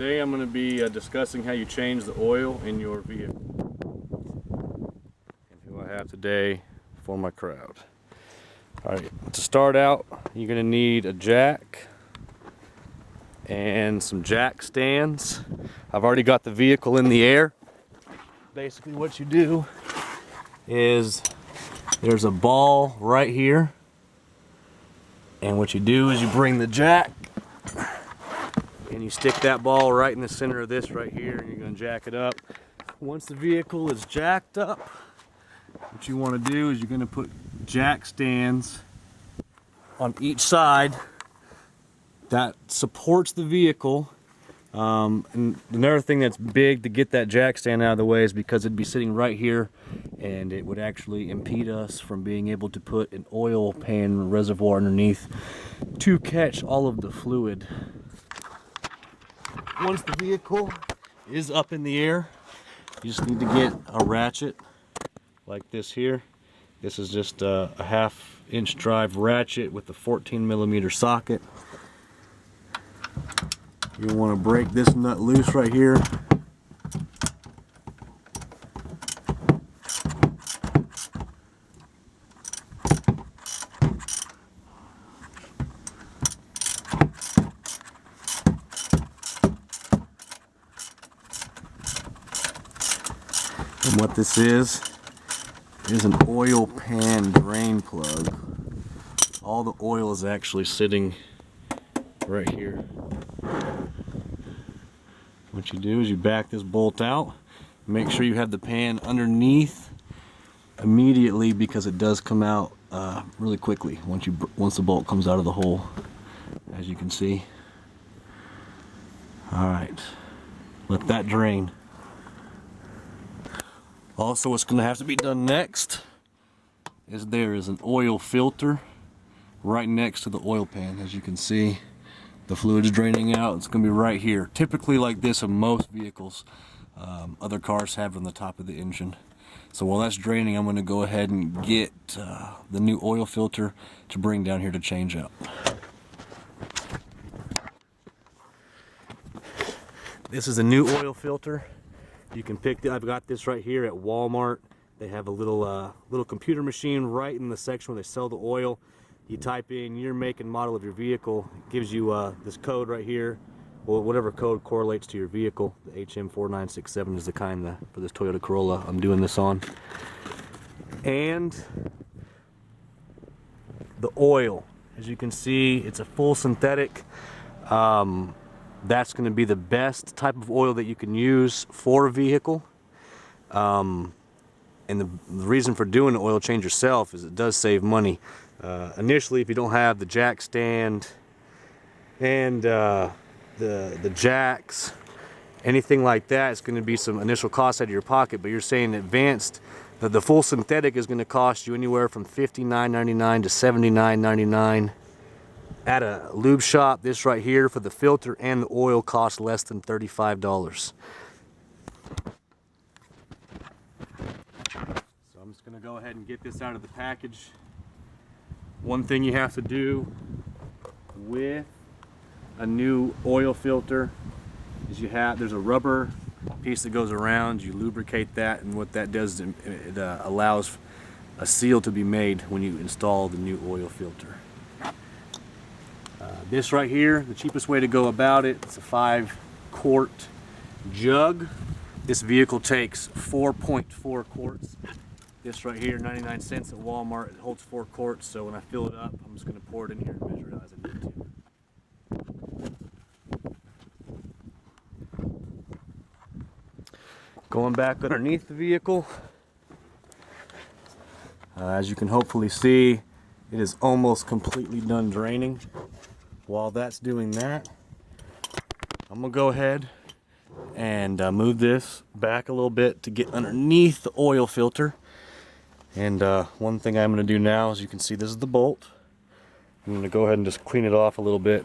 Today I'm going to be discussing how you change the oil in your vehicle. And who I have today for my crowd. Alright, to start out, you're going to need a jack and some jack stands. I've already got the vehicle in the air. Basically what you do is there's a ball right here. And what you do is you bring the jack and you stick that ball right in the center of this right here, and you're going to jack it up. Once the vehicle is jacked up, what you want to do is you're going to put jack stands on each side that supports the vehicle. And another thing that's big to get that jack stand out of the way is because it'd be sitting right here and it would actually impede us from being able to put an oil pan reservoir underneath to catch all of the fluid. Once the vehicle is up in the air, you just need to get a ratchet like this here. This is just a 1/2-inch drive ratchet with a 14mm socket. You want to break this nut loose right here. And what this is an oil pan drain plug. All the oil is actually sitting right here. What you do is you back this bolt out. Make sure you have the pan underneath immediately, because it does come out really quickly once the bolt comes out of the hole, as you can see. Alright, let that drain. Also, what's going to have to be done next is there is an oil filter right next to the oil pan. As you can see, the fluid's draining out. It's going to be right here. Typically like this in most vehicles. Other cars have it on the top of the engine. So while that's draining, I'm going to go ahead and get the new oil filter to bring down here to change out. This is a new oil filter. You can pick it. I've got this right here at Walmart. They have a little computer machine right in the section where they sell the oil. You type in your make and model of your vehicle. It gives you this code right here. Well, whatever code correlates to your vehicle. The HM4967 is the kind for this Toyota Corolla I'm doing this on. And the oil, as you can see, it's a full synthetic. That's going to be the best type of oil that you can use for a vehicle. And the reason for doing the oil change yourself is it does save money. Initially, if you don't have the jack stand and the jacks, anything like that, it's going to be some initial cost out of your pocket. But you're saying advanced, the full synthetic is going to cost you anywhere from $59.99 to $79.99. At a lube shop, this right here for the filter and the oil costs less than $35. So I'm just going to go ahead and get this out of the package. One thing you have to do with a new oil filter is there's a rubber piece that goes around. You lubricate that, and what that does is it allows a seal to be made when you install the new oil filter. This right here, the cheapest way to go about it, it's a 5-quart jug. This vehicle takes 4.4 quarts. This right here, 99 cents at Walmart, it holds 4 quarts, so when I fill it up, I'm just going to pour it in here and measure it as I need to. Going back underneath the vehicle, as you can hopefully see, it is almost completely done draining. While that's doing that, I'm going to go ahead and move this back a little bit to get underneath the oil filter. And one thing I'm going to do now, as you can see, this is the bolt. I'm going to go ahead and just clean it off a little bit.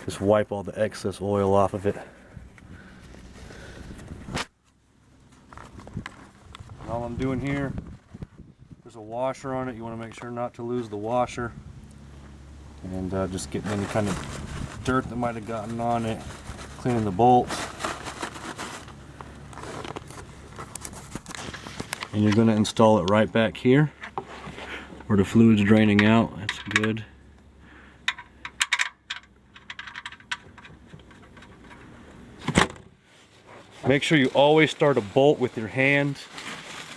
Just wipe all the excess oil off of it. And all I'm doing here, there's a washer on it. You want to make sure not to lose the washer. And just getting any kind of dirt that might have gotten on it, cleaning the bolt. And you're going to install it right back here where the fluid's draining out. That's good. Make sure you always start a bolt with your hand.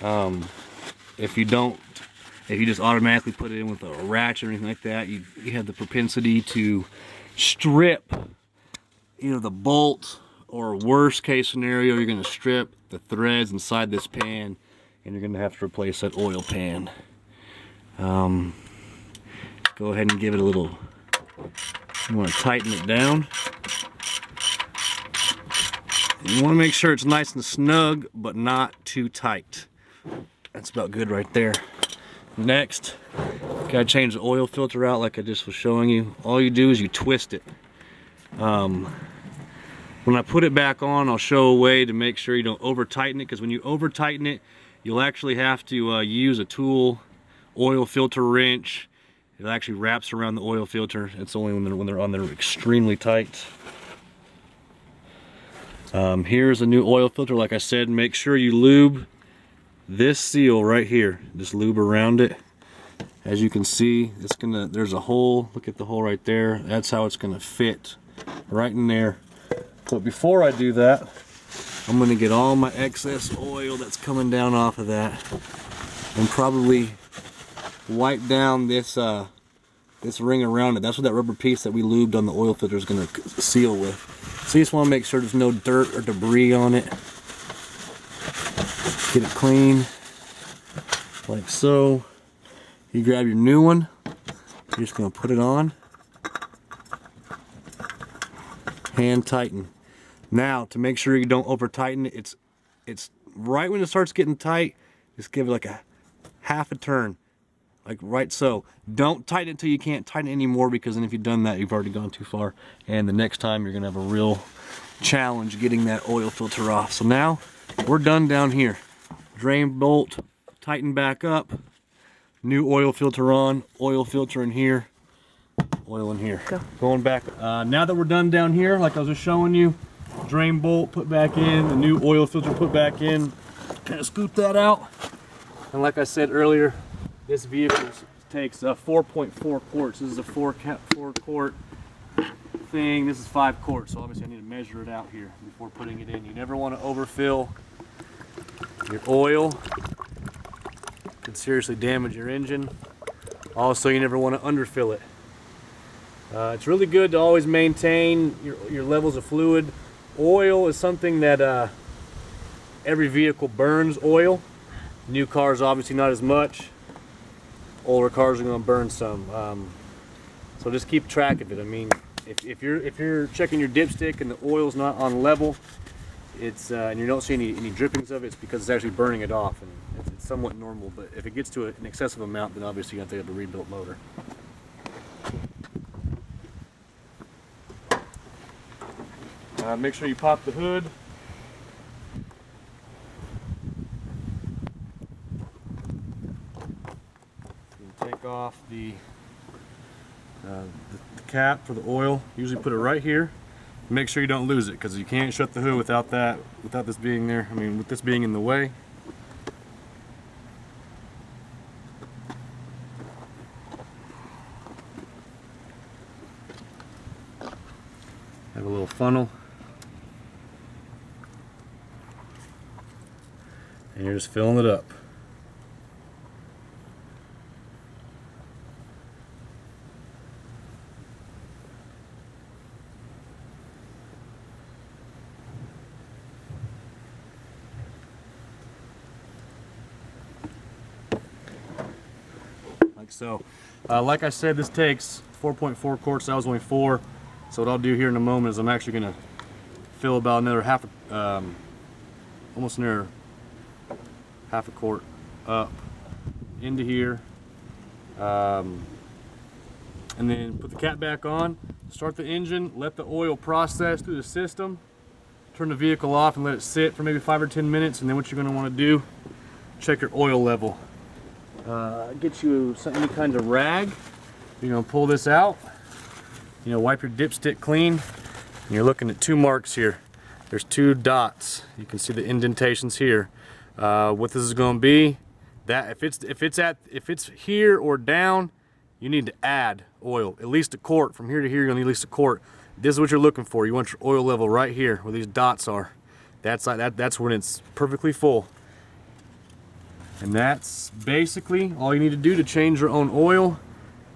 If you just automatically put it in with a ratchet or anything like that, you have the propensity to strip either the bolt, or worst case scenario, you're going to strip the threads inside this pan, and you're going to have to replace that oil pan. Go ahead and give it a little, you want to tighten it down. You want to make sure it's nice and snug, but not too tight. That's about good right there. Next, gotta change the oil filter out like I just was showing you. All you do is you twist it. When I put it back on, I'll show a way to make sure you don't over tighten it, because when you over tighten it, you'll actually have to use a tool, oil filter wrench. It actually wraps around the oil filter. It's only when they're on there extremely tight. Here's a new oil filter. Like I said, make sure you lube this seal right here. Just lube around it. As you can see, there's a hole. Look at the hole right there. That's how it's gonna fit right in there. But before I do that, I'm gonna get all my excess oil that's coming down off of that and probably wipe down this ring around it. That's what that rubber piece that we lubed on the oil filter is gonna seal with. So you just want to make sure there's no dirt or debris on it. Get it clean, like so. You grab your new one, you're just going to put it on. Hand tighten. Now, to make sure you don't over tighten it, it's right when it starts getting tight, just give it like a half a turn. Like right so. Don't tighten it until you can't tighten it anymore, because then if you've done that, you've already gone too far. And the next time you're gonna have a real challenge getting that oil filter off. So now we're done down here. Drain bolt, tighten back up. New oil filter on, oil filter in here, oil in here. Going back. Now that we're done down here, like I was just showing you, drain bolt put back in, the new oil filter put back in. Kind of scoop that out. And like I said earlier, this vehicle takes 4.4 quarts. This is a 4 quart thing. This is 5 quarts, so obviously I need to measure it out here before putting it in. You never want to overfill your oil. It could seriously damage your engine. Also, you never want to underfill it. It's really good to always maintain your levels of fluid. Oil is something that every vehicle burns oil. New cars obviously not as much. Older cars are going to burn some, so just keep track of it. I mean, if you're checking your dipstick and the oil's not on level, and you don't see any drippings of it, it's because it's actually burning it off, and it's somewhat normal. But if it gets to an excessive amount, then obviously you have to have a rebuilt motor. Make sure you pop the hood. Take off the cap for the oil. Usually put it right here. Make sure you don't lose it, because you can't shut the hood without this being there. I mean, with this being in the way. Have a little funnel. And you're just filling it up. Like so. Like I said, this takes 4.4 quarts. That was only 4. So what I'll do here in a moment is I'm actually going to fill about another almost another half a quart up into here, and then put the cap back on, start the engine, let the oil process through the system, turn the vehicle off and let it sit for maybe 5 or 10 minutes, and then what you're going to want to do, check your oil level. Get you any kind of rag. You're going to pull this out, wipe your dipstick clean, And you're looking at 2 marks here. There's 2 dots. You can see the indentations here. What this is going to be, that if it's here or down, you need to add oil, at least a quart. From here to here, you're gonna need at least a quart. This is what you're looking for. You want your oil level right here, where these dots are. That's like that. That's when it's perfectly full. And that's basically all you need to do to change your own oil.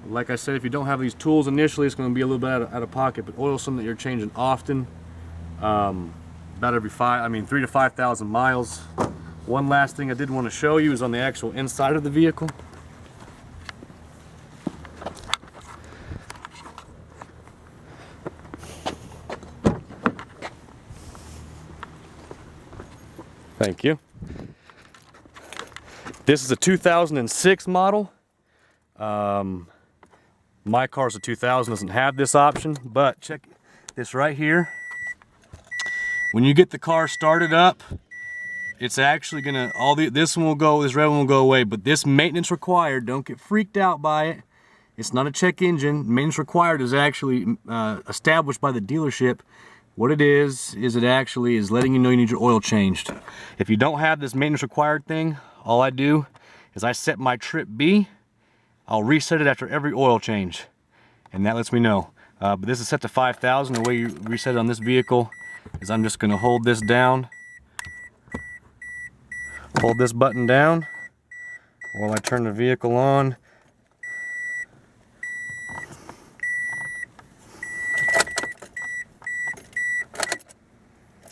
Like I said, if you don't have these tools initially, it's going to be a little bit out of pocket. But oil is something that you're changing often, about every 3 to 5,000 miles. One last thing I did want to show you is on the actual inside of the vehicle. Thank you. This is a 2006 model. My car's a 2000, doesn't have this option, but check this right here. When you get the car started up, it's actually gonna, this one will go, this red one will go away, but this maintenance required, don't get freaked out by it. It's not a check engine. Maintenance required is actually established by the dealership. What it is it actually is letting you know you need your oil changed. If you don't have this maintenance required thing, all I do is I set my trip B. I'll reset it after every oil change, and that lets me know. But this is set to 5,000. The way you reset it on this vehicle is I'm just gonna hold this down, hold this button down while I turn the vehicle on.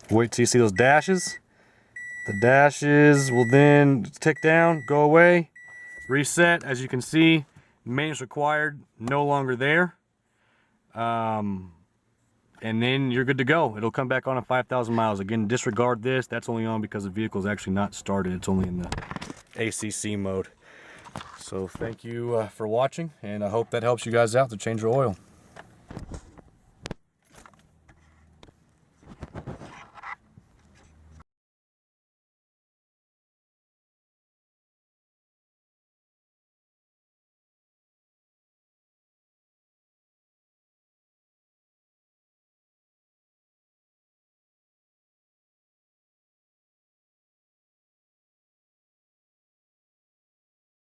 Wait till you see those dashes. The dashes will then tick down, go away, reset. As you can see, maintenance required, no longer there. And then you're good to go. It'll come back on at 5,000 miles. Again, disregard this. That's only on because the vehicle is actually not started. It's only in the ACC mode. So thank you for watching, and I hope that helps you guys out to change your oil.